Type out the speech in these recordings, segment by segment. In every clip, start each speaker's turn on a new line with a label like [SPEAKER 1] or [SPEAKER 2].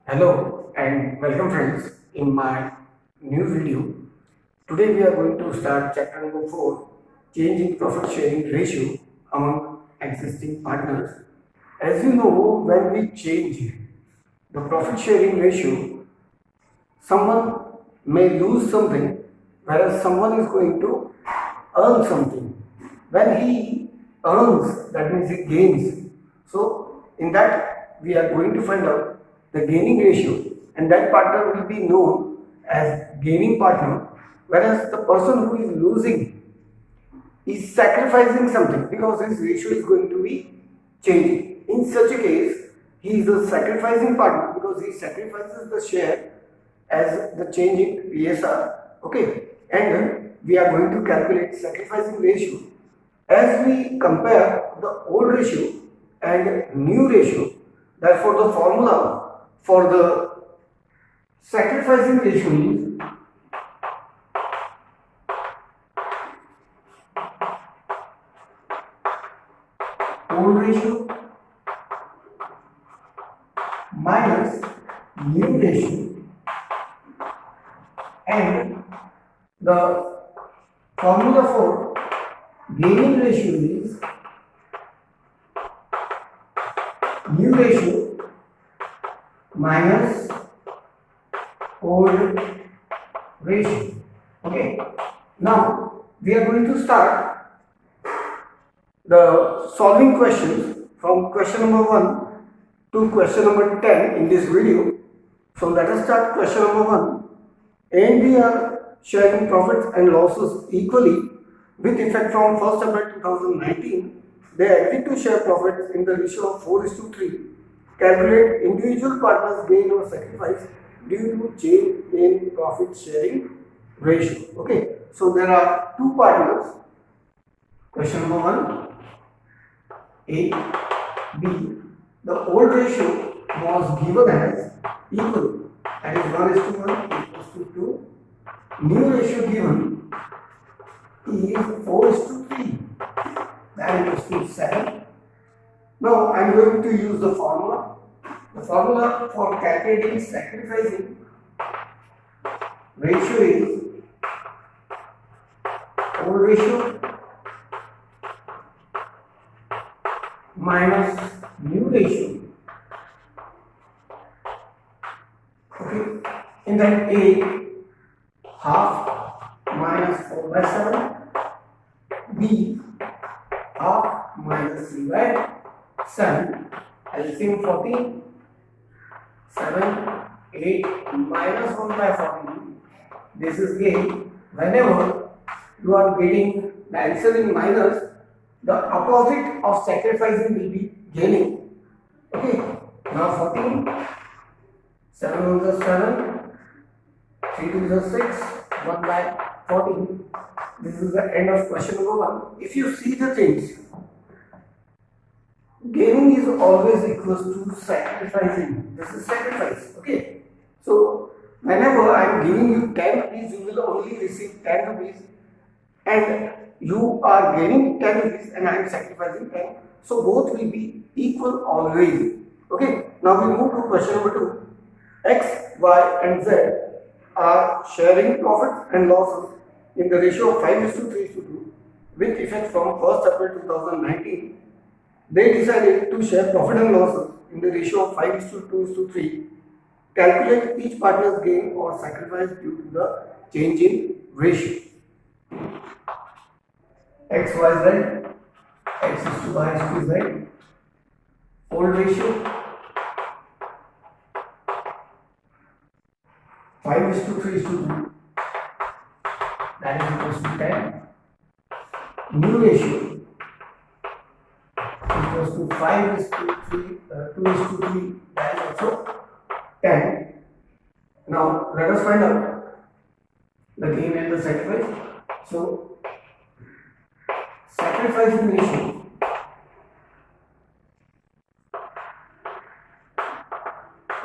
[SPEAKER 1] Hello and welcome friends in my new video. Today we are going to start chapter number 4, change in profit sharing ratio among existing partners. As you know, when we change the profit sharing ratio, someone may lose something whereas someone is going to earn something. When he earns, that means he gains. So in that we are going to find out the gaining ratio, and that partner will be known as gaining partner, whereas the person who is losing is sacrificing something because his ratio is going to be changing. In such a case, he is a sacrificing partner because he sacrifices the share as the change in PSR. Okay, and we are going to calculate sacrificing ratio as we compare the old ratio and new ratio. Therefore, the formula for the sacrificing ratio is old ratio minus new ratio, and the formula for gaining ratio is new ratio minus old ratio. Okay, now we are going to start the solving questions from question number 1 to question number 10 in this video. So let us start question number 1. A and B are sharing profits and losses equally with effect from 1st April 2019. They agreed to share profits in the ratio of 4:3. Calculate individual partners' gain or sacrifice due to change in profit sharing ratio. Okay, so there are two partners. Question number 1, A, B. The old ratio was given as equal, that is 1:1 equals to 2. New ratio given is 4:3, that equals to 7. Now I am going to use the formula. The formula for calculating sacrificing ratio is old ratio minus new ratio. Okay, in that A, half minus 4/7, B, half minus 3/7, LCM 14, 7, 8 minus 1/14. This is gain. Whenever you are getting the answer in minus, the opposite of sacrificing will be gaining. Okay, now 14, 7 1 is 7, 3 2 is 6, 1/14. This is the end of question number 1. If you see the things, gaining is always equals to sacrificing. This is sacrifice. Okay, so whenever I am giving you 10 rupees, you will only receive 10 rupees, and you are gaining 10 rupees and I am sacrificing 10. So both will be equal always. Okay, now we move to question number 2. X, Y and Z are sharing profits and losses in the ratio of 5:3:2 with effect from 1st April 2019. They decided to share profit and losses in the ratio of 5:2:3. Calculate each partner's gain or sacrifice due to the change in ratio. X, Y, Z, X is to Y is to Z, old ratio 5:3:2, that is equals to 10. New ratio equals to 5:3, 2:3, that is also 10. Now let us find out the gain and the sacrifice. So sacrificing ratio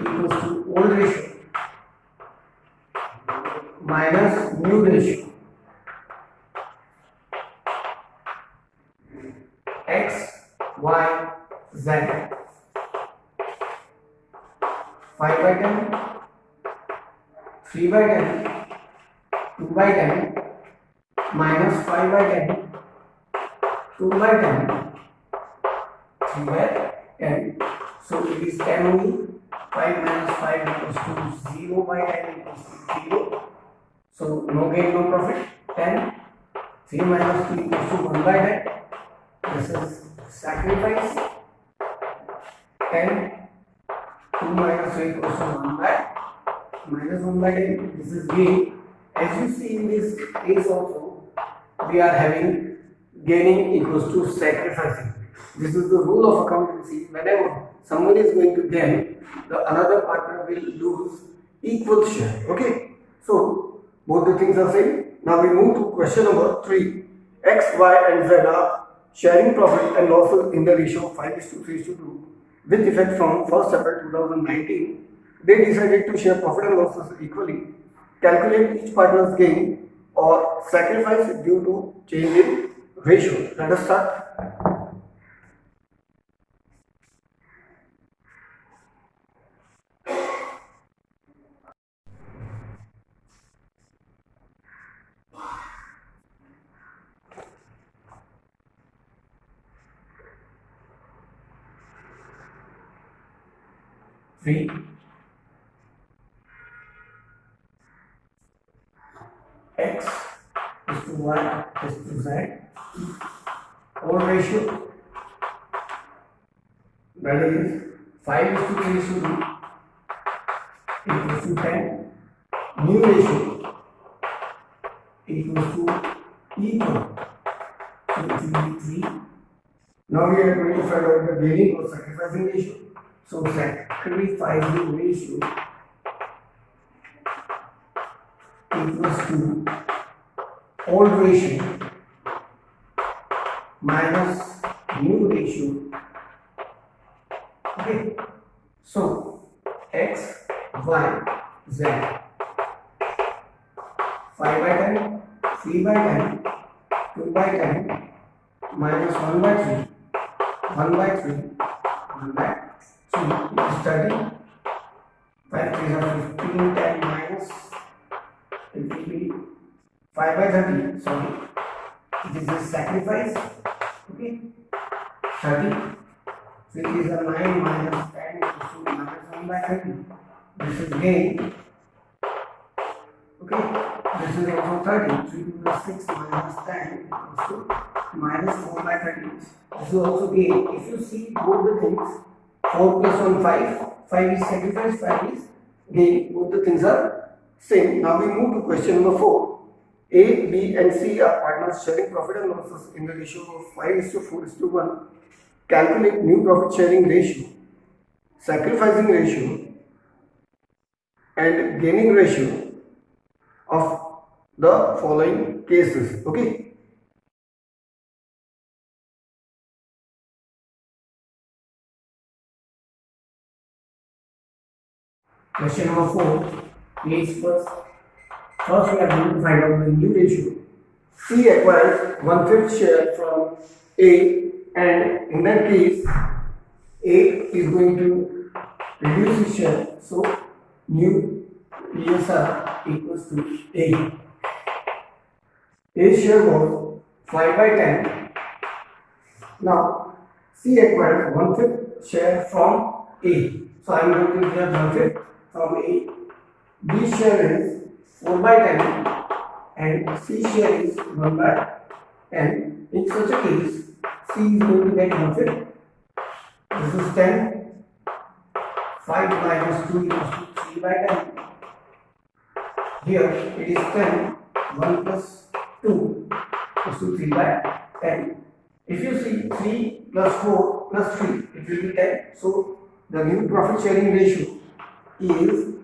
[SPEAKER 1] equals to old ratio minus new ratio. X, Y, Z. 5 by 10, 3 by 10, 2 by 10, minus 5 by 10, 2 by 10, 3 by 10. So it is 10 only. 5 minus 5 equals to 0 by 10 equals to 0. So no gain, no profit. 10. 3 minus 2 equals to 1 by 10. This is sacrifice. 10. 2 minus 3 equals to 1 by minus 1 by 10. This is gain. As you see in this case also, we are having gaining equals to sacrificing. This is the rule of accountancy. Whenever someone is going to gain, the another partner will lose equal share. Okay. So both the things are same. Now we move to question number 3. X, Y and Z are sharing profit and losses in the ratio of 5:3:2 with effect from 1st April 2019. They decided to share profit and losses equally. Calculate each partner's gain or sacrifice due to change in ratio. Let us start. Three. X is to Y is to Z. Old ratio, that is 5:3:2 equals to 10. New ratio equals to equal. So it will be 3. Now we are going to find out the gaining or sacrificing ratio. So sacrificing ratio equals to old ratio minus new ratio. Okay. So X, Y, Z. 5 by 10, 3 by 10, 2 by 10, minus 1 by 3, 1 by 3, 1 by 3 is 30. 5 3 are 15, 10 minus, it will be 5 by 30, sorry. This is sacrifice. Okay. 30. 3 is a 9 minus 10 equals to minus 1 by 30. This is gain. Okay. This is also 30. 3 plus 6 minus 10 equals to minus 4 by 30. This is also gain. If you see both the things, 4 plus 1, 5. 5 is sacrifice, 5 is gain. Both the things are same. Now we move to question number 4. A, B and C are partners sharing profit and losses in the ratio of 5:4:1. Calculate new profit sharing ratio, sacrificing ratio and gaining ratio of the following cases. Okay. Question number 4. Please first we are going to find out the new ratio. C acquires 1/5 share from A, and in that case A is going to reduce his share, so new ESR equals to A. A's share was 5 by 10. Now C acquires 1/5 share from A, so I am going to get 1/5 from A. B share is 4 by 10 and C share is 1 by 10. In such a case, C is going to get 1/5. This is 10. 5 minus 2 equals to 3 by 10. Here it is 10. 1 plus 2 equals to 3 by 10. If you see 3 plus 4 plus 3, it will be 10. So the new profit sharing ratio is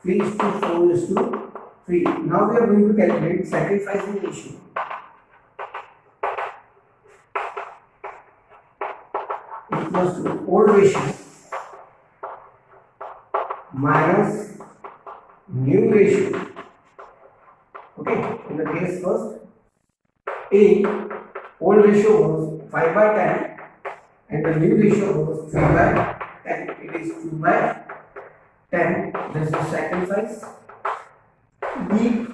[SPEAKER 1] 3:4:3. Now we are going to calculate sacrificing ratio. Equals to old ratio minus new ratio. Okay, in the case first, A, old ratio was 5 by 10 and the new ratio was 3 by 10. It is 2 by 10. This is sacrifice. B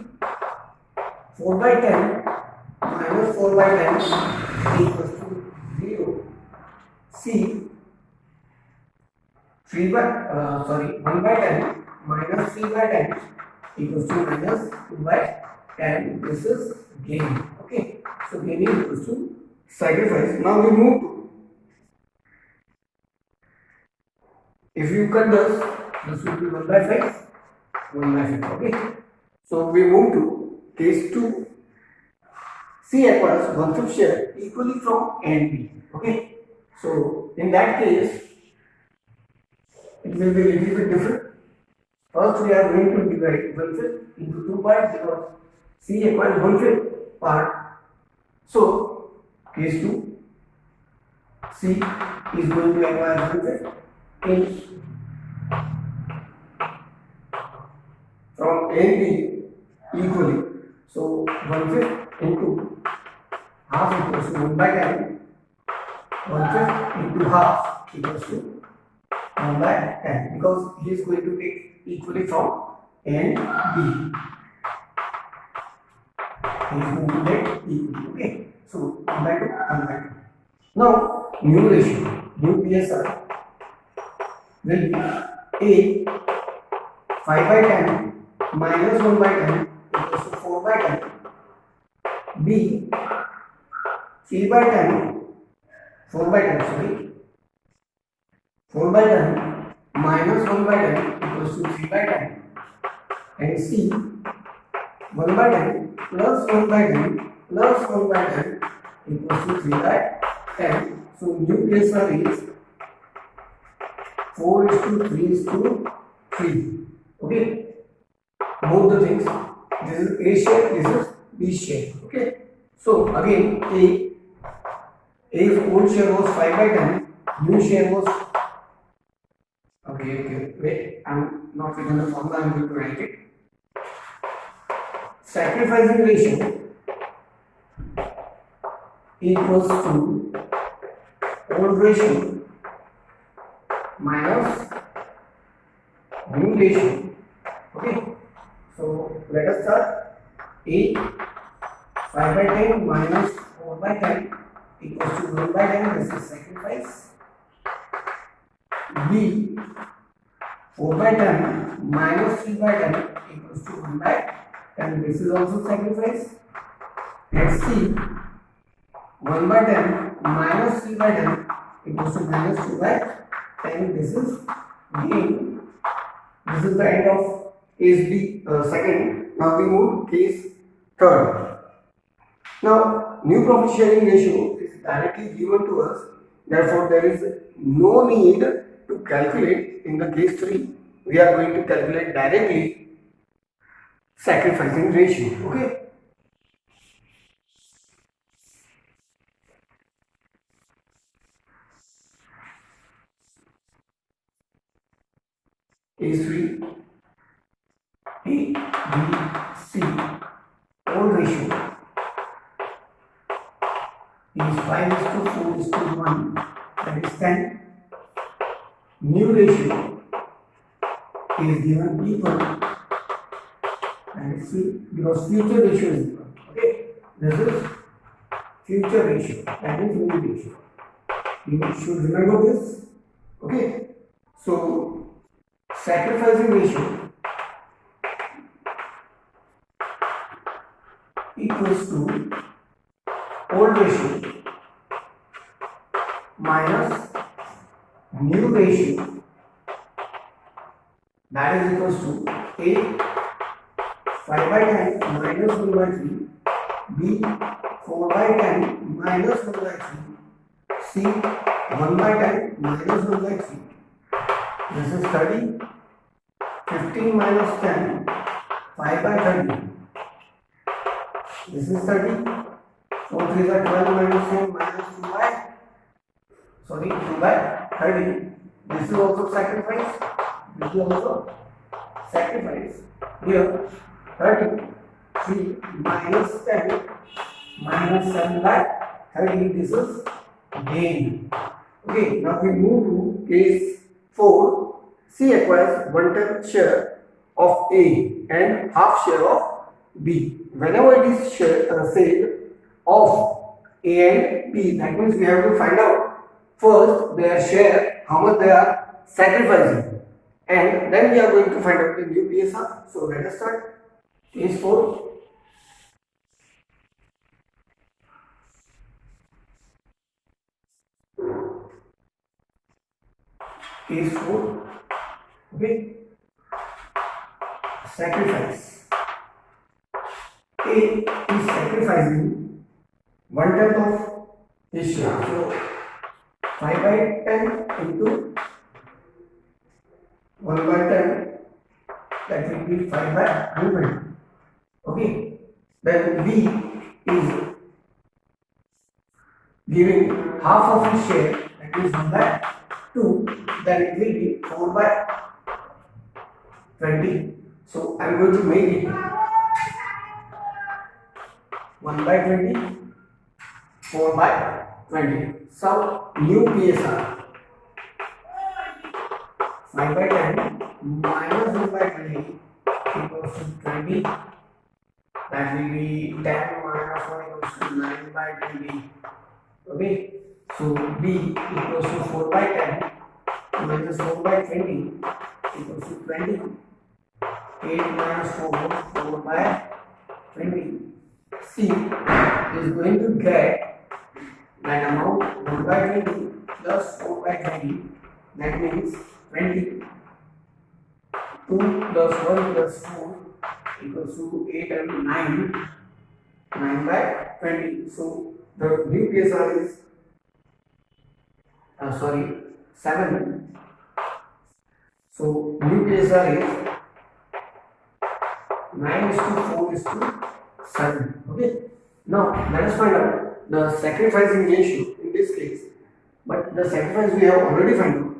[SPEAKER 1] 4 by 10 minus 4 by 10 equals to 0. C 1 by 10 minus 3 by 10 equals to minus 2 by 10. This is gain. Okay, so gain is equals to sacrifice. Now we move to, if you cut this will be 1 by 5, 1 by 5. Okay, so we move to case 2. C acquires 1/5 share equally from A and B. Okay, so in that case it will be a little bit different. First we are going to divide 1/5 into 2 parts because C acquires 1/5 part. So case 2, C is going to acquire 1/5 in from A and B equally. So 1/5 into half equals to 1 by 10. 1/5 into half equals to 1 by 10 because he is going to take equally from A and B. He is going to get equally. Okay, so 1 by 2, 1 by 2. Now new ratio, new PSR will be A 5 by 10 minus 1 by 10 equals to 4 by 10. B 3 by 10 4 by 10 sorry 4 by 10 minus 1 by 10 equals to 3 by 10, and C 1 by 10 plus 1 by 10 plus 1 by 10 equals to 3 by 10. So new PSR is 4 is to 3 is to 3. Okay, both the things. This is A share, this is B share. Okay, so again A's old share was 5 by 10, new share was wait, I'm not written the formula, I'm going to write it. Sacrificing ratio equals to old ratio minus new ratio. Okay, so let us start. A 5 by 10 minus 4 by 10 equals to 1 by 10. This is sacrifice. B 4 by 10 minus 3 by 10 equals to 1 by 10. This is also sacrifice. And C 1 by 10 minus 3 by 10 equals to minus 2 by 10. This is gain. This is the end of case B second. Now we move to case third. Now new profit sharing ratio is directly given to us. Therefore there is no need to calculate in the case 3. We are going to calculate directly sacrificing ratio. Okay. Case 3. A, B, C, old ratio is 5 is to 4 is to 1, that is 10. New ratio is given equal, and see, because future ratio is given. Okay, this is future ratio, that is new ratio. You should remember this. Okay, so sacrificing ratio equals to old ratio minus new ratio, that is equals to A 5 by 10 minus 1 by 3, B 4 by 10 minus 1 by 3, C 1 by 10 minus 1 by 3. This is 30. 15 minus 10, 5 by 30. This is 30. 4 3 are 12 minus 10 minus 2 by 2 by 30. This is also sacrifice. This is also sacrifice. Here 30. 3 minus 10 minus 7 by 30. This is gain. Okay, now we move to case 4. C acquires 1/10 share of A and half share of B. Whenever it is said of A and B, that means we have to find out first their share, how much they are sacrificing, and then we are going to find out the new PSR. So let us start. Case 4. Case 4. Okay. Sacrifice. A is sacrificing 1/10 of his share. So 5/10 into 1/10, that will be 5/100. Okay. Then B is giving half of his share, that is 1/2. Then it will be 4/20. So I am going to make it 1/20, 4/20. So new PSR 5/10 minus 1/20 equals to 20. That will be 10 minus 1 equals to 9/20. Okay. So B equals to 4/10 minus 4/20 equals to 20. 8 minus 4, 4/20. C is going to get that amount 1/20 plus 4/20. That means 20. 2 plus 1 plus 4 equals to 8 and 9. 9/20. So the new PSR is 7. So new PSR is 9:4:7. Okay. Now let us find out the sacrificing ratio in this case. But the sacrifice we have already found out.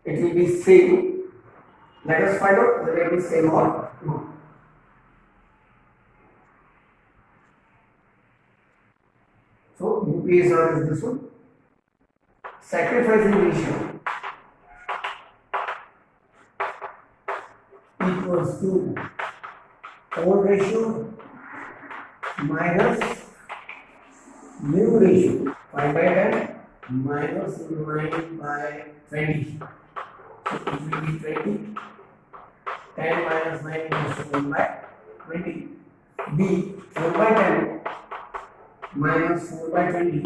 [SPEAKER 1] It will be same. Let us find out whether it is same or not. So new PSR is this one. Sacrificing ratio equals to old ratio minus new ratio 5/10 minus 9/20. So it will be 20. 10 minus 9 equals to 1/20. B 4/10 minus 4/20.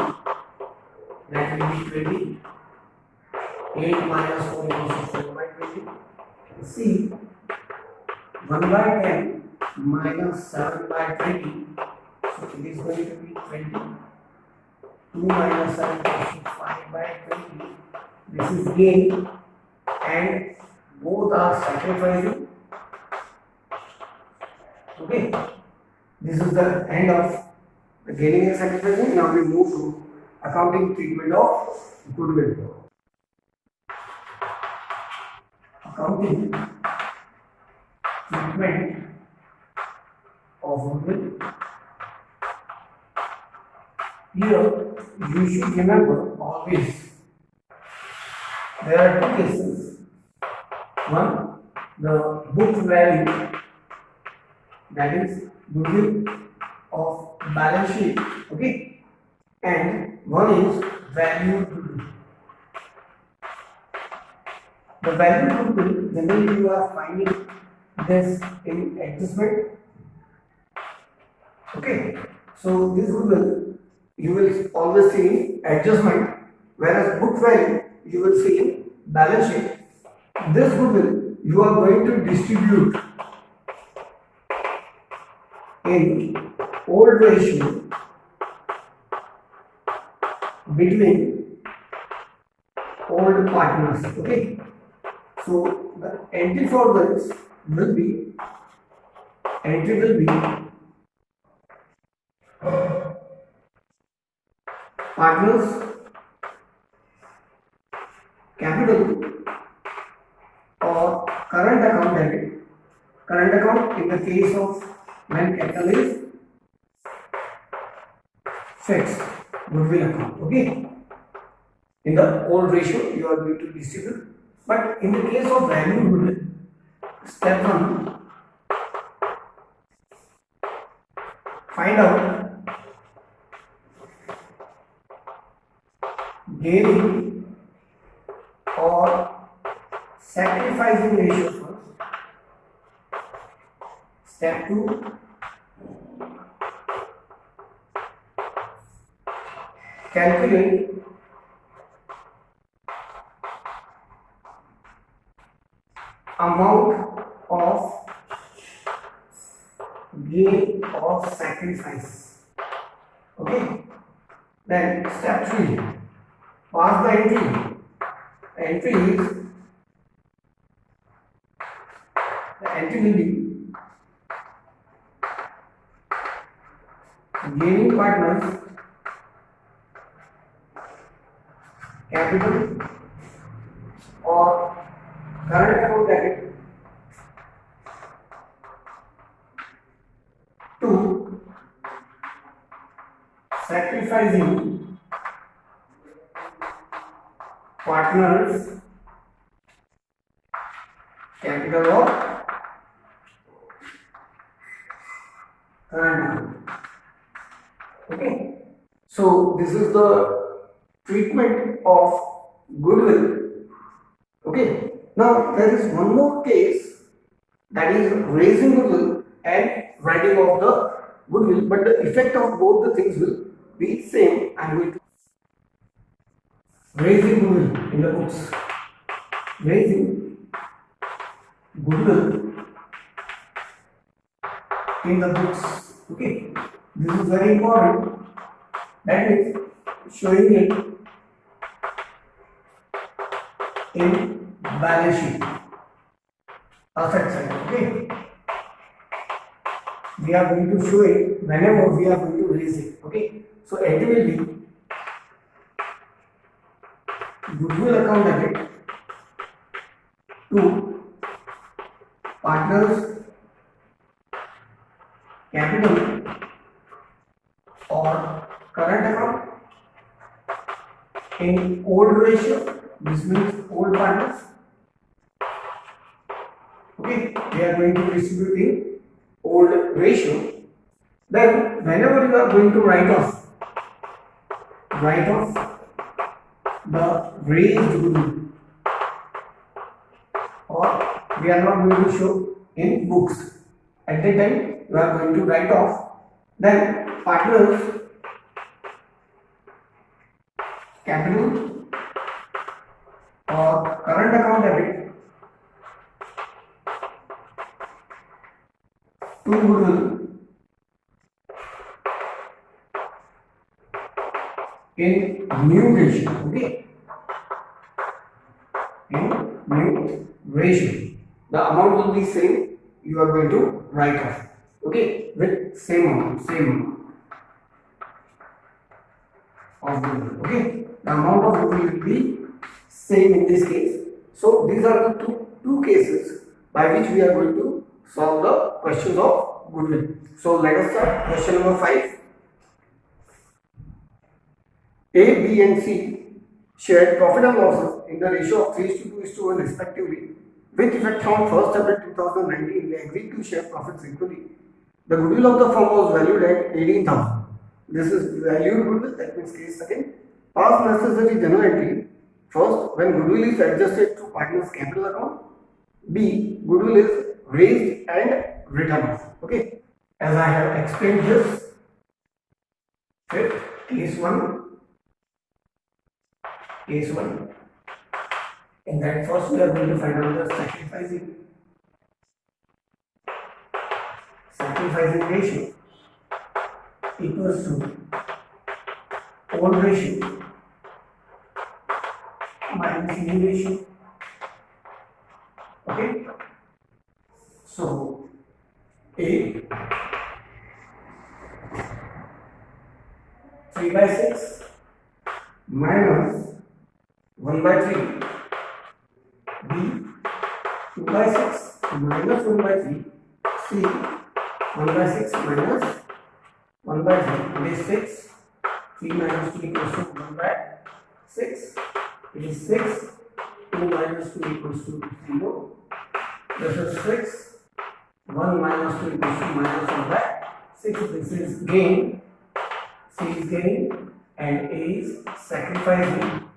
[SPEAKER 1] That will be 20. 8 minus 4 equals to 4/20. C 1/10 minus 7/20. So it is going to be 20. 2 minus 7 equals to 5/20. This is gain, and both are sacrificing. Okay. This is the end of the gaining and sacrificing. Now we move to accounting treatment of goodwill. Accounting treatment of goodwill. Here you should remember always there are two cases. One, the book value, that is goodwill of balance sheet. Okay. And one is value goodwill. The value goodwill, generally you are finding this in adjustment. Okay. So this goodwill you will always see in adjustment, whereas book value you will see in balance sheet. This goodwill you are going to distribute in old ratio between old partners. Okay. So the entry for this will be partners capital or current account debit. Current account in the case of when capital is fixed, goodwill account. Okay. In the old ratio, you are going to distribute. But in the case of value goodwill, step 1, find out gaining or sacrificing ratio first. Step 2, calculate amount of gain or sacrifice. Okay. Then step 3, pass the entry. The entry will be gaining partners capital or current account debit to sacrificing partners capital or current account. Okay, so this is the treatment of goodwill. Okay, now there is one more case, that is raising goodwill and writing off the goodwill, but the effect of both the things will be same. I am going to raising goodwill in the books. Raising goodwill in the books. Okay, this is very important. That is showing it in balance sheet, asset side. Okay, we are going to show it whenever we are going to raise it. Okay, so it will be goodwill account debit to partners capital or current account in old ratio. This means old partners. Okay, we are going to distribute in old ratio. Then whenever you are going to write off the raised goodwill, or we are not going to show in books, at the time you are going to write off, then partners capital or current account debit to goodwill in new ratio. Okay, in new ratio, the amount will be same. You are going to write off. Okay, with same amount of goodwill. Okay, the amount of goodwill will be same in this case. So these are the two cases by which we are going to solve the questions of goodwill. So let us start. Question number 5. A, B and C shared profit and losses in the ratio of 3:2:1 respectively. With effect from 1st April 2019, they agreed to share profits equally. The goodwill of the firm was valued at 18,000. This is valued goodwill, that means case second. Pass necessary journal entry. First, when goodwill is adjusted to partner's capital account. B, goodwill is raised and written off. Okay, as I have explained this. Fifth, case 1. Case 1. In that first we are going to find out the sacrificing ratio equals to old ratio minus new ratio. Okay, so A 3/6 minus 1/3, B 2/6 minus 1/3, C 1/6 minus 1/3. It is 6. 3 minus 2 equals to 1/6. 6. It is 6. 2 minus 2 equals to 0. This is 6. 1 minus 2 equals to minus of that 6. This is gain. C is gaining and A is sacrificing.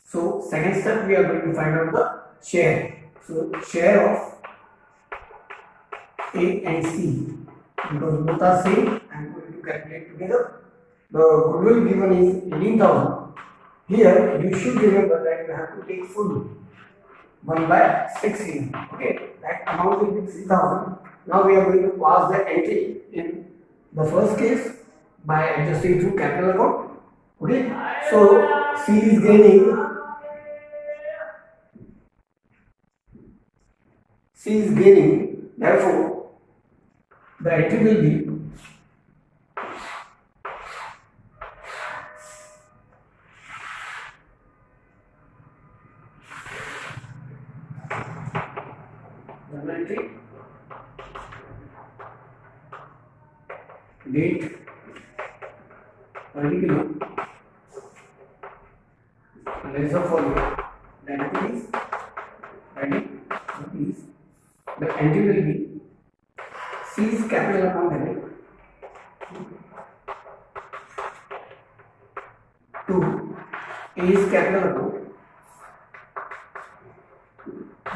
[SPEAKER 1] So second step we are going to find out the share. So share of A and C, because both are same, I am going to calculate together. The goodwill given is 18,000. Here you should remember that you have to take full 1 by 6 here. Okay, that amount will be 3,000. Now we are going to pass the entry in the first case by adjusting through capital account. Okay, so C is gaining. Therefore the entry will be journal entry, date, particular, ledger folio, that is the entry will be C's capital account debit to A's capital account,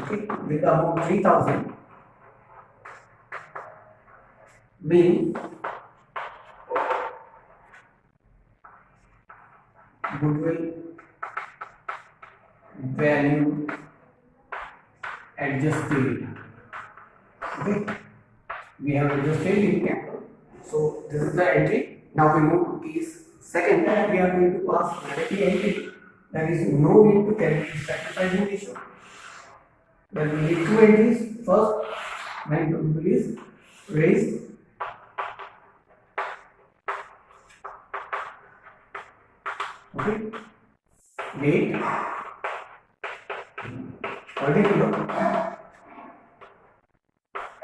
[SPEAKER 1] okay, with the amount 3,000 being goodwill value adjusted. Okay, we have adjusted in capital. So this is the entry. Now we move to case second. We are going to pass directly entry. There is no need to calculate sacrificing ratio. There will be two entries. First, when goodwill is raised, okay, date, particular,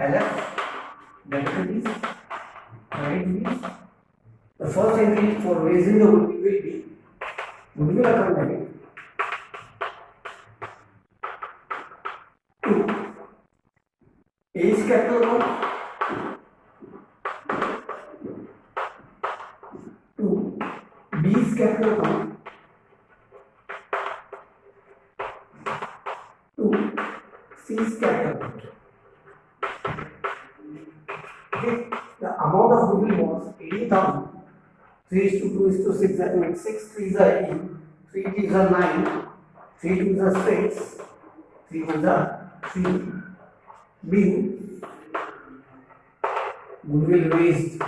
[SPEAKER 1] LF, debit fees, credit fees. The first entry for raising the goodwill will be goodwill account debit to A's capital account to B's capital account to C's capital account. Okay, the amount of goodwill was 80,000. 3 is to 2 is to 6, that means 6 3s are 8, 3 3s are 9, 3 2s are 6, 3 1s are 3. B, goodwill raised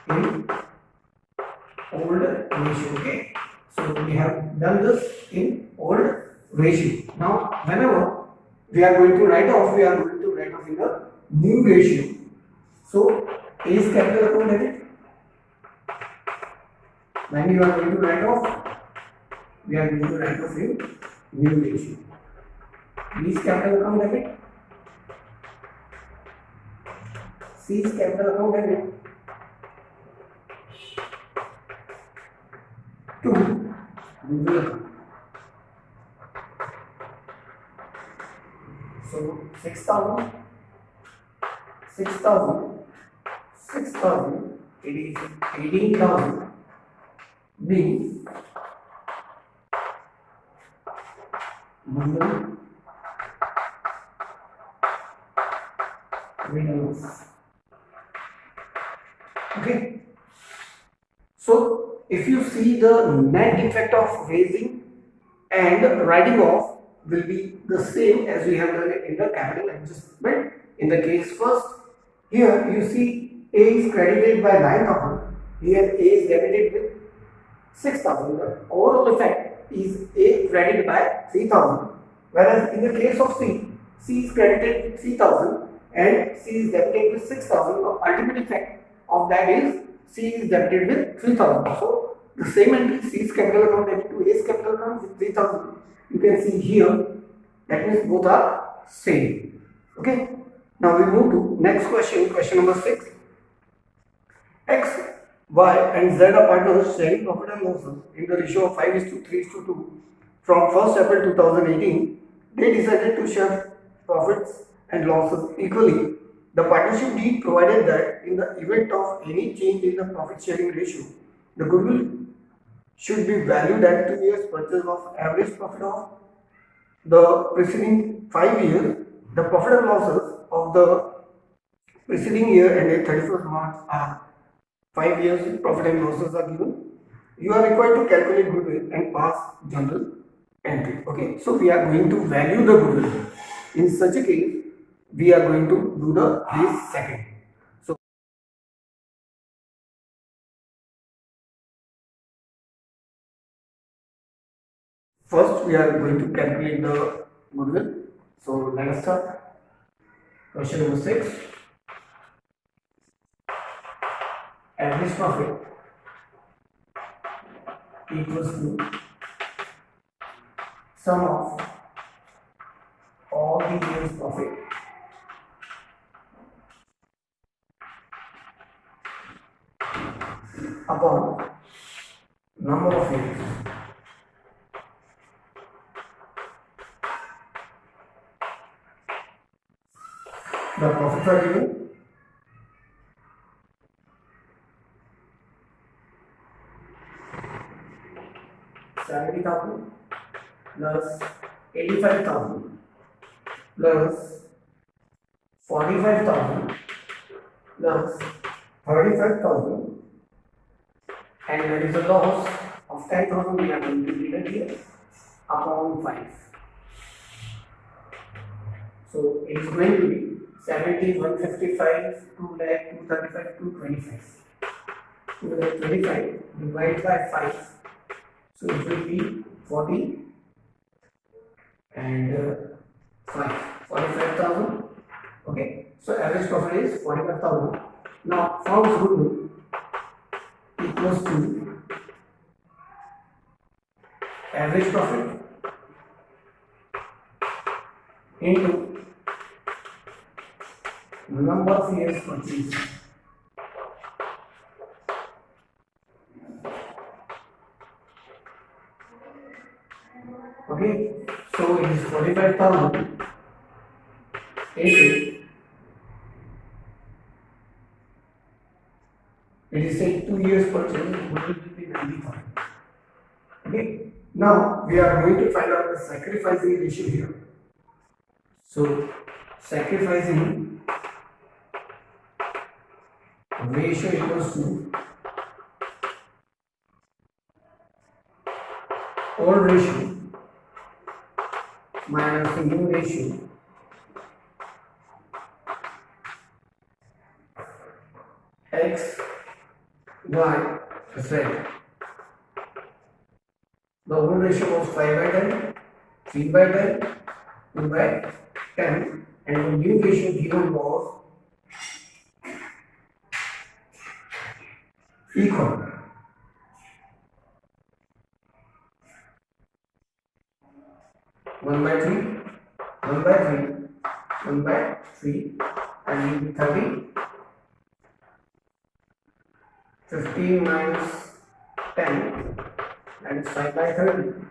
[SPEAKER 1] in old ratio. Okay, so we have done this in old ratio. Now whenever we are going to write off, we are going to write off in the new ratio. So A's capital account debit, when you are going to write off, we are going to write off in new ratio. B's capital account debit, C's capital account debit to goodwill account. So 6,000, 6,000, 6,000, it is 18,000 being goodwill reduce. Okay, so if you see the net effect of raising and writing off will be the same as we have done in the capital adjustment. In the case first, here you see A is credited by 9,000, here A is debited with 6,000. The overall effect is A credited by 3,000, whereas in the case of C is credited with 3,000 and C is debited with 6,000. The ultimate effect of that is C is debited with 3,000. So the same entry, C's capital account debit to A's capital account with 3,000. You can see here, that means both are same. Okay. Now we move to next question, question number 6. X Y and Z are partners sharing profit and losses in the ratio of 5:3:2. From 1st April 2018, they decided to share profits and losses equally. The partnership deed provided that in the event of any change in the profit sharing ratio, the goodwill should be valued at 2 years purchase of average profit of the preceding 5 years. The profit and losses of the preceding year ended 31st March are 5 years profit and losses are given. You are required to calculate goodwill and pass journal entry. Okay, so we are going to value the goodwill. In such a case, we are going to do the this second. So first we are going to calculate the goodwill. So let us start. Question number 6. Average profit equals to sum of all the years profit upon number of years. The profits are given. $70,000 plus $85,000 plus $45,000 plus $35,000, and there is a loss of $10,000 we are going to deduct here upon 5. So it is going to be 70, 155, 2 lakh, 235, 225. So the 25 divided by 5, so it will be 40 and 5, 45,000. Okay, so average profit is 45,000. Now firm's goodwill equals to average profit into number of years purchased. Okay, so it is 45,000 into, it is say 2 years purchase, goodwill will be 90,000. Okay, now we are going to find out the sacrificing ratio here. So sacrificing ratio equals to old ratio minus new ratio x, y, z. The old ratio was 5/10, 3/10, 2/10, and the new ratio given was equal. One by three, one by three, one by three, and 30. 15 minus 10, that is 5 by 30.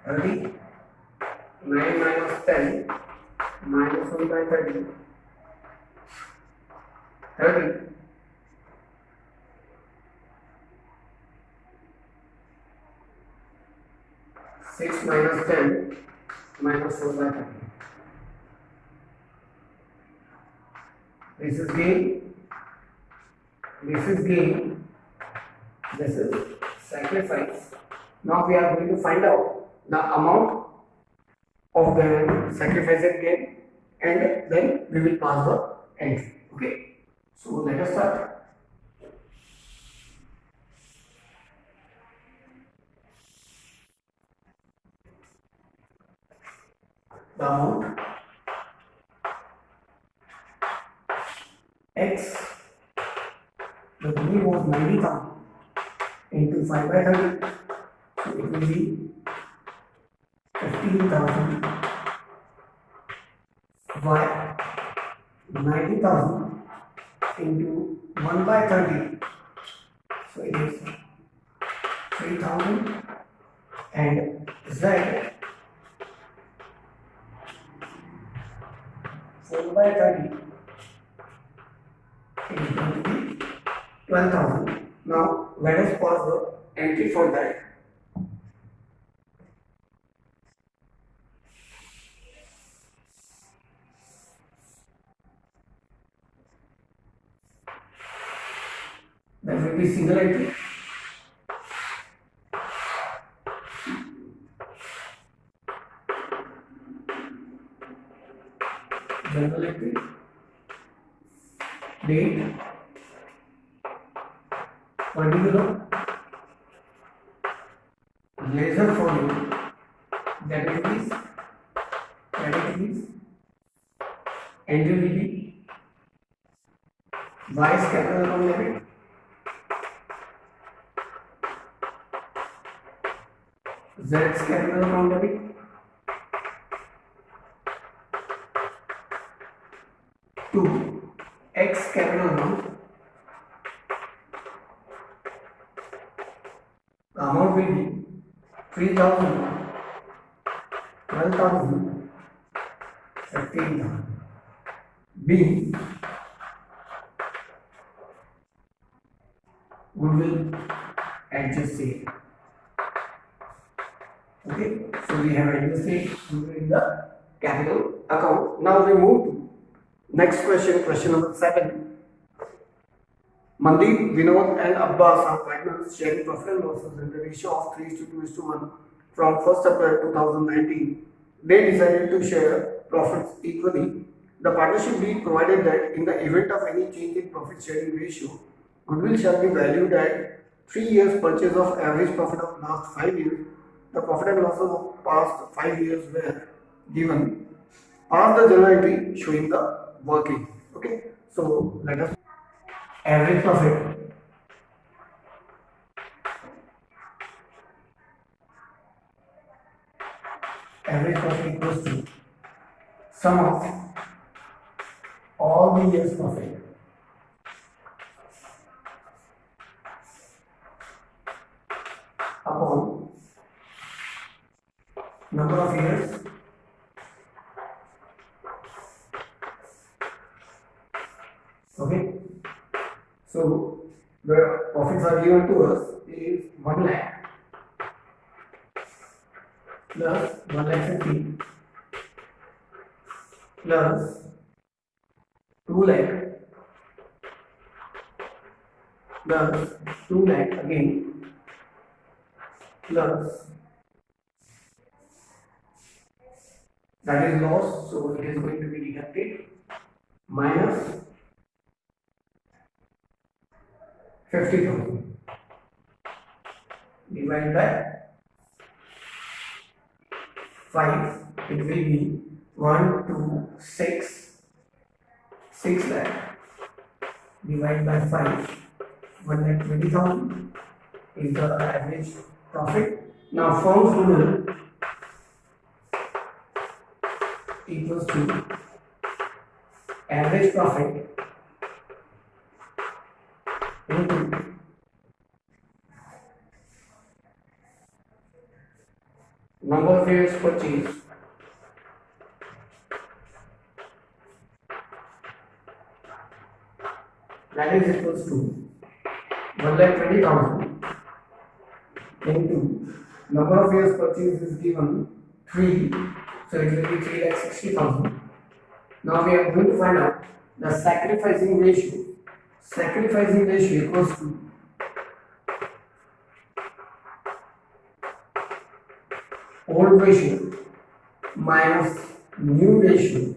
[SPEAKER 1] 30, 9 minus 10, minus 1 by 30. 30. 6 minus 10, minus 4 by 30. This is gain, this is gain, this is sacrifice. Now we are going to find out the amount of the sacrifice and gain, and then we will pass the entry. Okay, so let us start. The amount x, the goodwill was 90,000 into 5 by 30, so it will be 15,000 y 90,000 into 1 by 30, so it is 3,000, and Z 4 by 30 is going to be 12,000. Now let us pause the entry for that. That will be single entry. General entry. Date. Particular. Laser for you. Categories. Entry will be vice capital account debit. Z's capital account debit. To X capital account. The amount will be 3,000, 12,000, 15,000. B, we will adjust it. Okay, so we have adjusted in the capital account. Now we move to next question, question number 7. Mandeep, Vinod and Abbas are partners sharing profit and losses in the ratio of 3:2:1 from 1st April 2019. They decided to share profits equally. The partnership deed provided that in the event of any change in profit sharing ratio, goodwill shall be valued at 3 years purchase of average profit of last 5 years. The profit and losses of past 5 years were given. Pass the journal entry showing the working. Okay, so let us average profit. Average profit equals to sum of all the years profit upon number of years okay. So the profits are given to us is 1 lakh plus 1,50,000 plus 2 lakh plus 2 lakh again plus that is loss, so it is going to be deducted minus 50,000 divided by 5, it will be 1, 2, 6 lakh divided by 5, 1,20,000 is the average profit. Now firm's goodwill equals to average profit into number of years purchased that is equals to 1,20,000 into number of years purchased is given 3, so it will be 3,60,000. Now we are going to find out the sacrificing ratio. Sacrificing ratio equals to old ratio minus new ratio.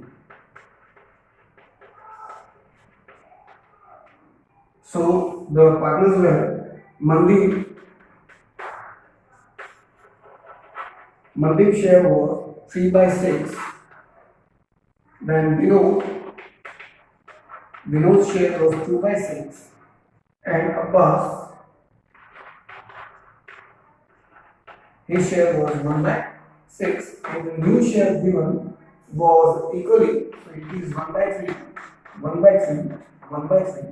[SPEAKER 1] So the partners were Mandeep share was 3 by 6. Then Vinod's share was 2 by 6. And Abbas, his share was 1 by 6. And the new share given was equally, so it is 1 by 3 1 by 3, 1 by 3.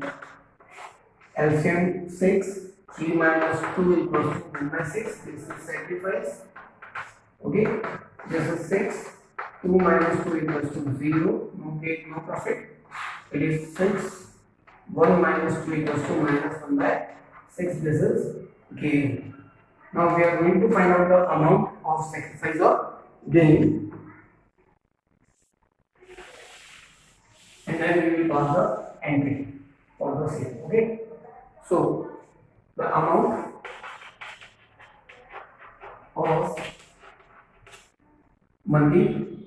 [SPEAKER 1] LCM 6, 3 minus 2 equals to 1 by 6. This is sacrifice. Okay, this is 6. 2 minus 2 equals to 0. No gain, no profit. It is 6. 1 minus 2 equals to minus 1 by 6. This is gain. Now we are going to find out the amount of sacrifice or gain. And then we will pass the entry for the same. Okay. So the amount of Mandi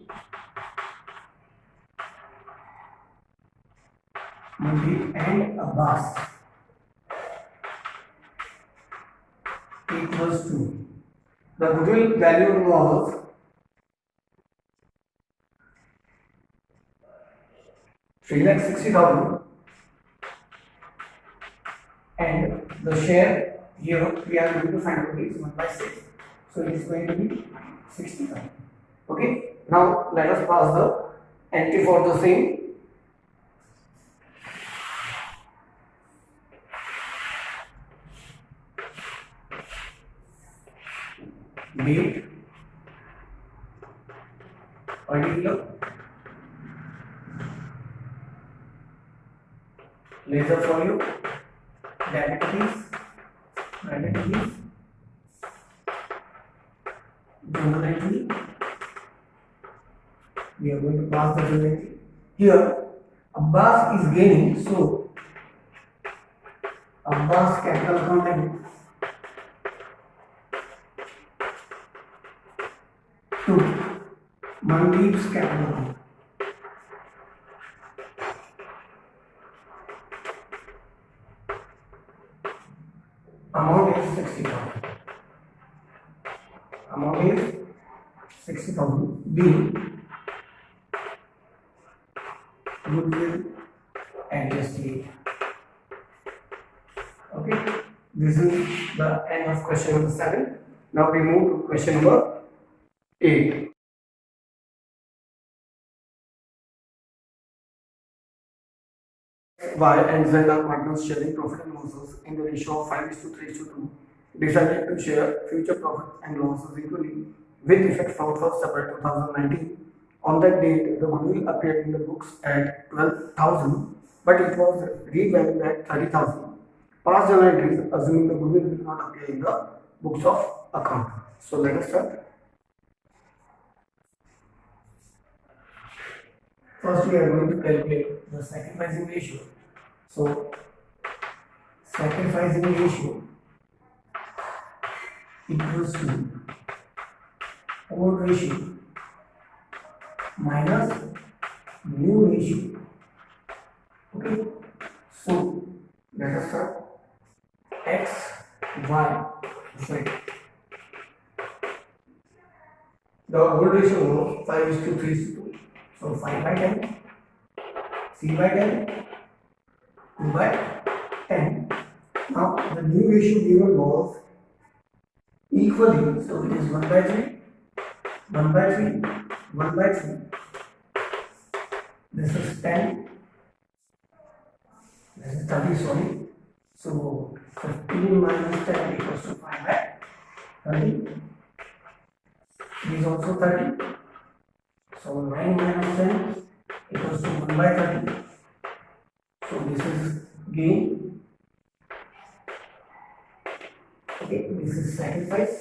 [SPEAKER 1] and Abbas equals to, the goodwill value was 3,60,000 and the share here we are going to find out is 1 by 6. So it is going to be 60,000. Okay. Now let us pass the entry for the same. Date, particular, laser folio, debit fees, credit fees, journal entry. We are going to pass the journal entry. Here, Abbas is gaining, so Abbas capital account debit to Mandeep's capital account. Amount is 60,000. Amount is 60,000. B. Goodwill adjustment. Okay. This is the end of question number 7. Now we move to question number 8. Y and Z are partners sharing profit and losses in the ratio of 5:3:2. Decided to share future profit and losses equally with effect from 1st April 2019. On that date, the goodwill appeared in the books at 12,000, but it was revalued at 30,000. Past journal entries assuming the goodwill will not appear in the books of account. So let us start. First, we are going to calculate the sacrificing ratio. So, sacrificing ratio equals to old ratio minus new ratio. Okay. So, let us start. X, Y, Z. The old ratio was 5:3:2. So 5 by 10, C by 10, 2 by 10. Now the new ratio given was equally, so it is 1 by 3, 1 by 3, 1 by 3. This is 10, this is 30, sorry. So 15 minus 10 equals to 5 by 30. This is also 30. So 9 minus 10 equals to 1 by 30. So this is gain. Okay, this is sacrifice.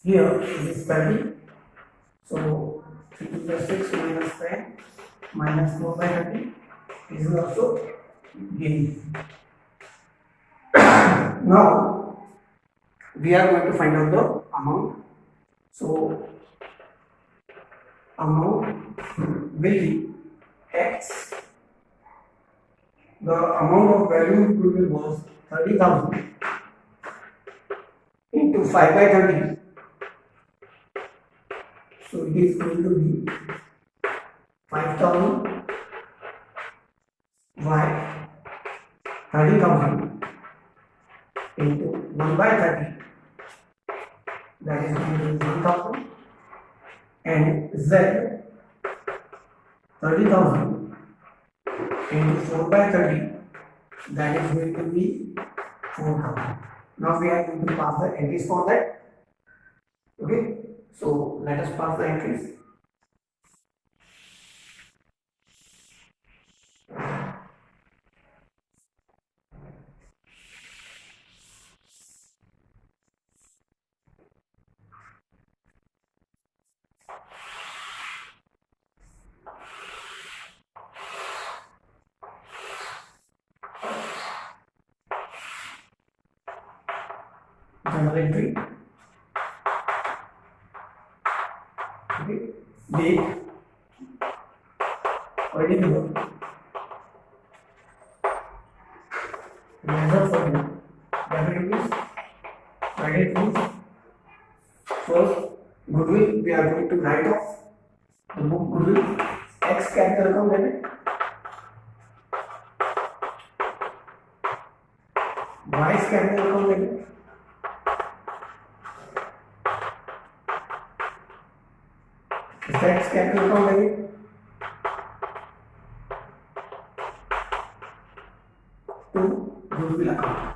[SPEAKER 1] Here it is 30. So 3 plus 6 minus 10 minus 4 by 30. This is also gain. Now we are going to find out the amount. So amount will be X. The amount of value goodwill was 30,000 into 5 by 30. So it is going to be 5,000 y 30,000 into 1 by 30. That is going to be 1,000. And Z 30,000 into 4 by 30, that is going to be 4,000. Now we are going to pass the entries for that. Okay, so let us pass the entries. Journal entry. Okay, date, particular, measure for you, debit rupees, credit rupees. First, goodwill, we are going to write off the book goodwill, X capital account debit, Y capital account debit, Z capital account debit, to goodwill account.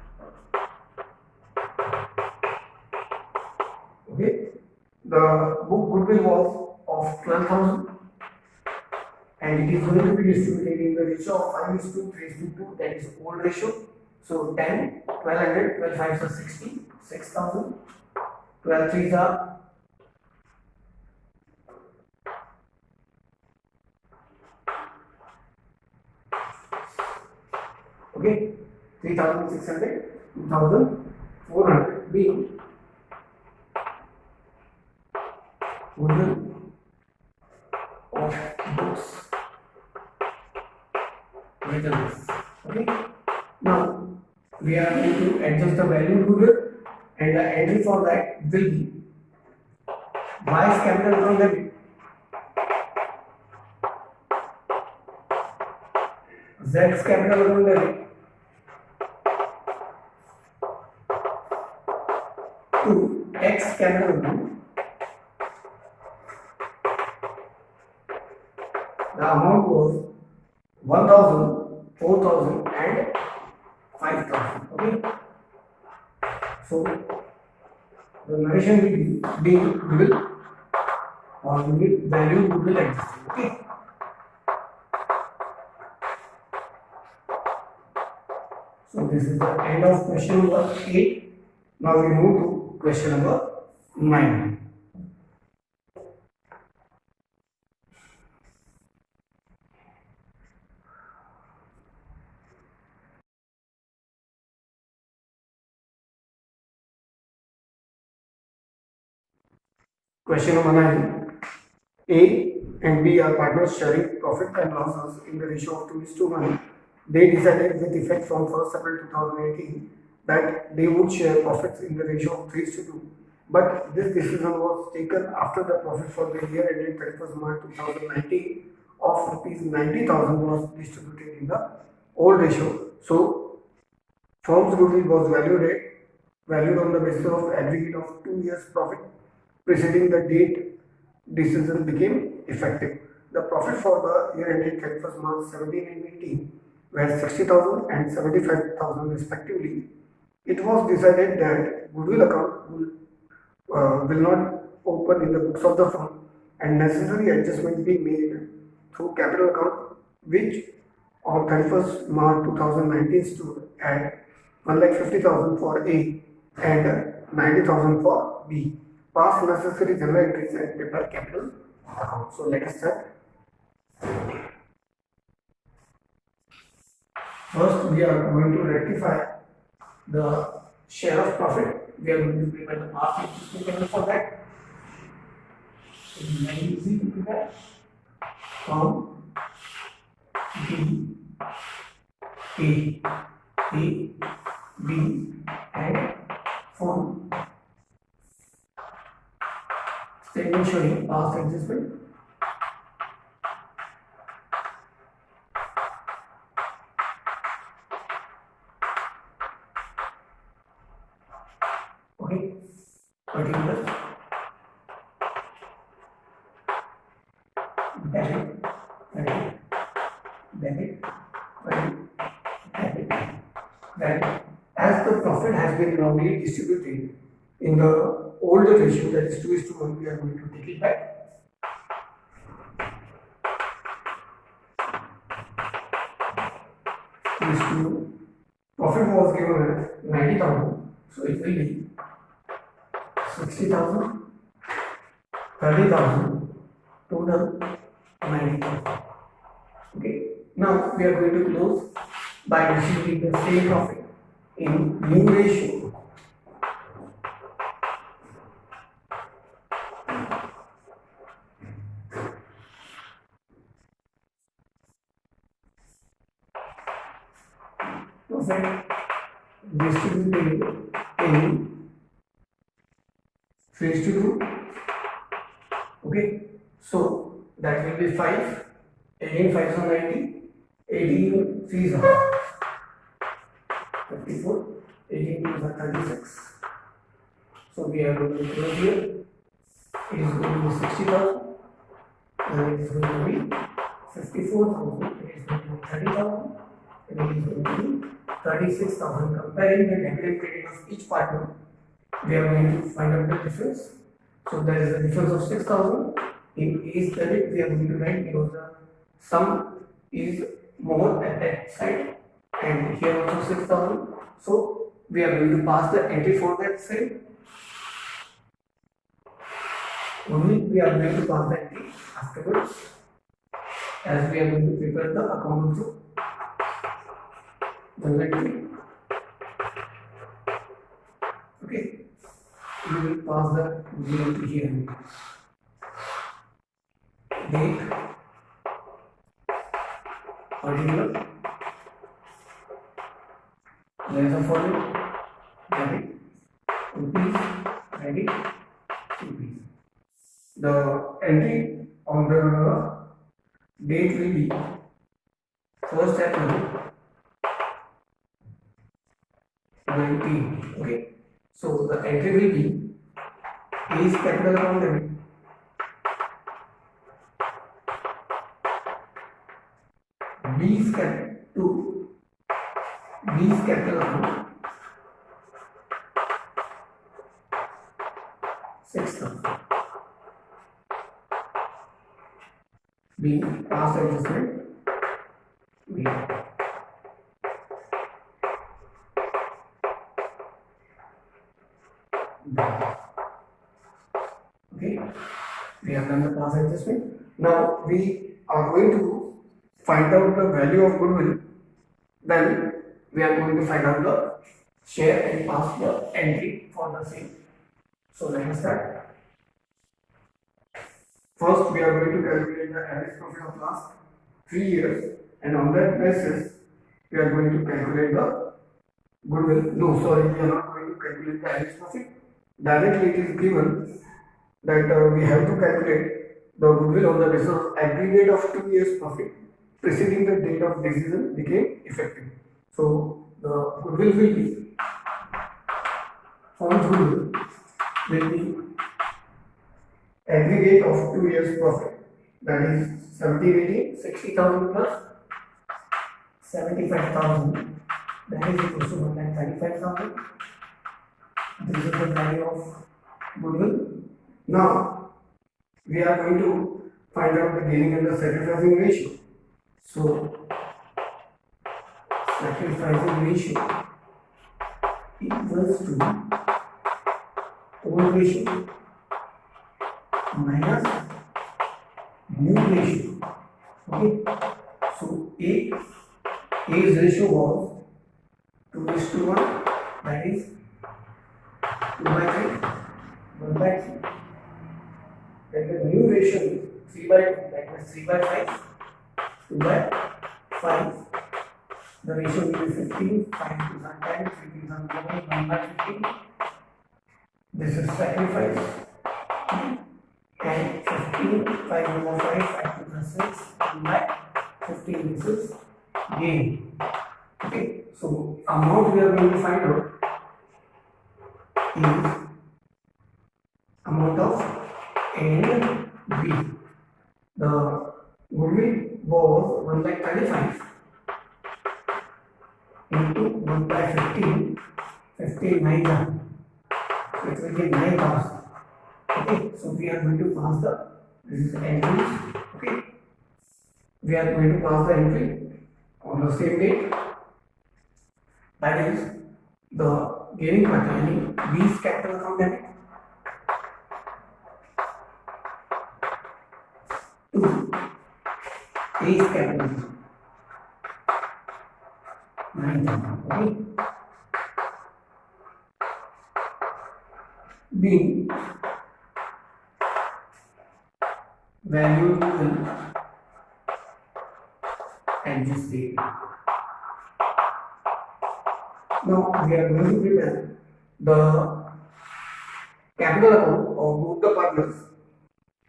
[SPEAKER 1] Okay, the book goodwill was of 12,000 and it is going to be distributed in the ratio of 5:3:2, that is old ratio. So 10, 1200, 12 5s are 60, 6,000, 12 3s are 3,600, 2,400 being goodwill of books written. Okay. Now we are going to adjust the value of goodwill, and the entry for that will be Y's capital account debit, Z's capital account debit to X capital account. The amount was 1,000, 4,000 and 5,000. Okay. So the narration will be being goodwill or unit value goodwill adjusted. Okay. So this is the end of question number 8. Now we move to question number 9. Question number 9. A and B are partners sharing profit and losses in the ratio of 2:1. They decided with effect from 1st April 2018 that they would share profits in the ratio of 3:2. But this decision was taken after the profit for the year ended 31st March 2019 of rupees 90,000 was distributed in the old ratio. So firm's goodwill was valued on the basis of aggregate of 2 years profit preceding the date decision became effective. The profit for the year ended 31st March 17 and 18 were 60,000 and 75,000 respectively. It was decided that goodwill account will not open in the books of the firm and necessary adjustments be made through capital account, which on 31st March 2019 stood at 1,50,000 for A and 90,000 for B. Pass necessary general entries and prepare capital account. So let us start. First, we are going to rectify the share of profit. We are going to prepare the past adjustment table for that. It is very easy to prepare. From B, A, B, and from statement showing past adjustment. Okay, particular debit, credit, debit, that as the profit has been wrongly distributed in the older ratio, that is 2:1, we are going to take it back. Profit was given as 90,000, so it will be 60,000, 30,000, total 90,000. Okay, now we are going to close by distributing the same profit in new ratio. Profit distributed in 3:2. Okay, so that will be 5. 18 5s are 90. 18 3s are 54. 18 2s are 36. So we are going to close here. It is going to be 60,000. And it is going to be 54,000. It is going to be 30,000. And it is going to be 36,000. Comparing the debit and credit of each partner, we are going to find out the difference. So there is a difference of 6,000. In A's debit, we are going to write because the sum is more at that side, and here also 6,000. So we are going to pass the entry for that side. Only we are going to pass the entry afterwards, as we are going to prepare the account also. Entry. Okay, we will pass the entry here. Date, particular, there is a following, debit, rupees, credit, rupees. The entry on the date will be 1st April 19. Okay, so the entry will be A's capital account debit, B's capital account 6,000. B past adjustment B. Okay, we have done the past adjustment. Now we are going to find out the value of goodwill. Then we are going to find out the share and pass the entry for the same. So let us start. First, we are going to calculate the average profit of last 3 years, and on that basis, we are going to calculate the goodwill. No, sorry, we are not going to calculate the average profit. Directly, it is given that we have to calculate the goodwill on the basis of aggregate of 2 years profit preceding the date of decision became effective. So the goodwill will be firm's goodwill will be aggregate of 2 years profit, that is 70, 60,000 plus 75,000, that is equal to 135,000. This is the value of goodwill. Now we are going to find out the gaining and the sacrificing ratio. So sacrificing ratio equals to old ratio minus new ratio. Okay, so A's ratio was 2:1, that is 2/3, 1/3. Then the new ratio is 3/2, that means 3/5, 2/5. The ratio will be 15, 5 to 10, 3 to 11, 1/15. This is sacrifice. And 15, 5 over 5, 5 to 6, 1/15. This is gain. Okay, so amount we are going to find out is amount of A and B. The goodwill was 1,35,000 in into 1 by 15, 59 so it will be 9,000. Okay, so we are going to pass the entries. Okay, we are going to pass the entry on the same date, that is the gaining party यानी B's capital account debit to A's capital account 9,000. Okay, being valuable at this date. Now we are going to prepare the capital account of both the partners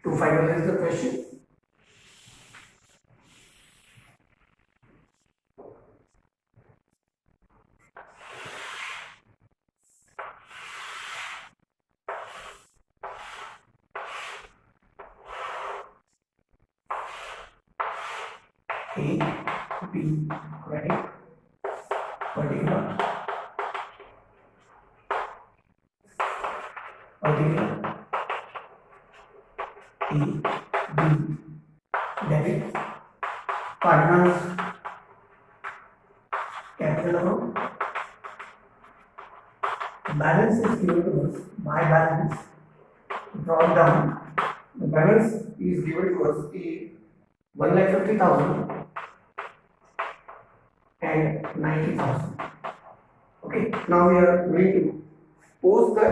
[SPEAKER 1] to finalize the question. A, B, credit, particular, A, B, debit, partners, capital amount, balance is given to us by balance, brought down, the balance is given to us a 1,50,000 and 90,000. Okay, now we are going to post the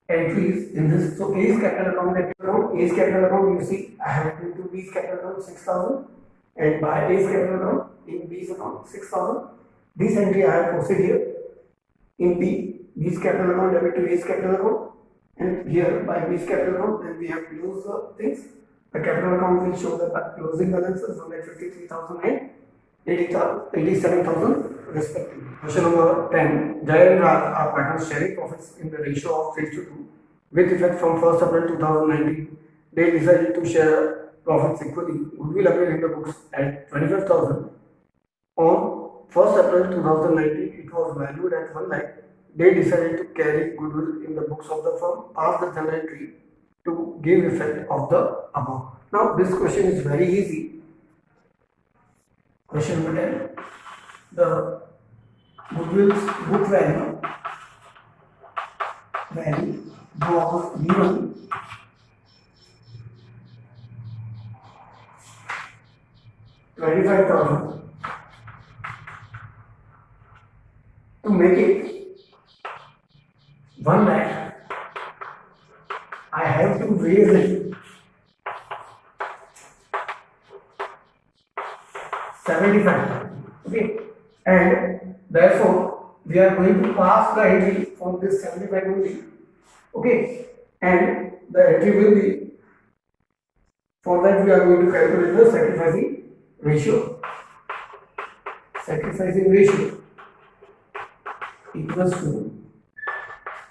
[SPEAKER 1] entries in this. So A's capital account, A's capital account, you see I have entered into B's capital account 6,000 and by A's capital account in B's account 6,000. This entry I have posted here in B's capital account debit to A's capital account, and here by B's capital account then we have closed the things. The capital account will show the closing balances 153,000 and 87,000 respectively. Question number 10. Jay and Raj are partners sharing profits in the ratio of 3:2 with effect from 1st April 2019. They decided to share profits equally. Goodwill appeared in the books at 25,000. On 1st April 2019, it was valued at 1 lakh. They decided to carry goodwill in the books of the firm past the journal entry to give effect of the above. Now this question is very easy. Question number 10. The goodwill's book value was given $25,000. To make it 1 lakh, I have to raise it 75. Okay, and therefore we are going to pass the entry from this 75 only. Okay, and the entry will be, for that we are going to calculate the sacrificing ratio. Sacrificing ratio equals to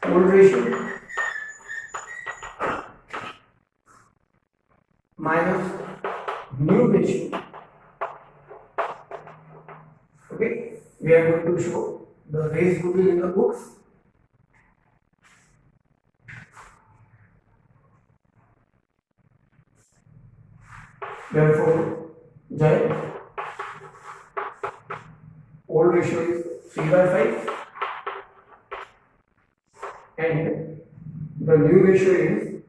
[SPEAKER 1] old ratio minus new ratio. Okay, we are going to show the raised goodwill in the books. Therefore, Jai, old ratio is 3/5 and the new ratio is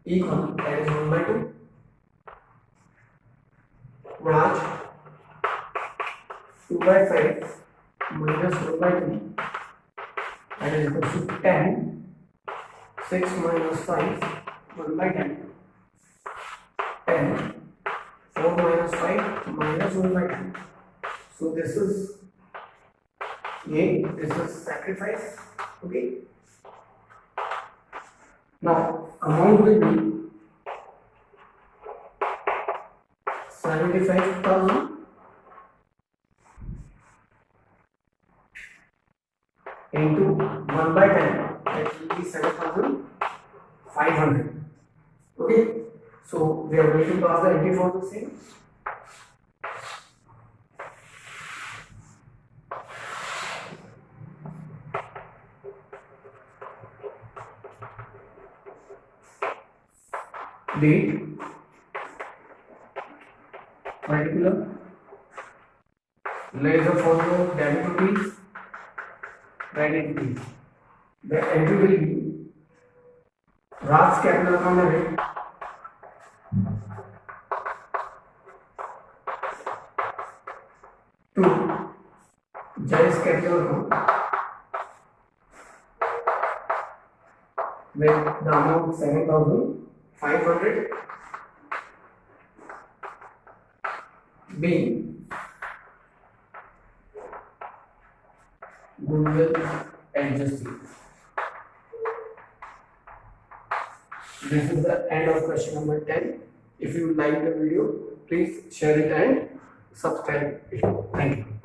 [SPEAKER 1] equal, that is 1/2. Raj, 2/5 minus 1/2, that is equal to 10. 6 minus 5, 1/10. 10. 4 minus 5 minus 1/10. So this is gain, this is sacrifice. Okay. Now amount will be 75,000 into 1/10, that will be 7,500. Okay, so we are going to pass the entry for the same. date, particular, laser follow debit rupees, credit rupees. The entry will be Raj's capital account debit, to Jay's capital account with the amount 7,500 being goodwill adjusted. This is the end of question number 10. If you like the video, please share it and subscribe it. Thank you.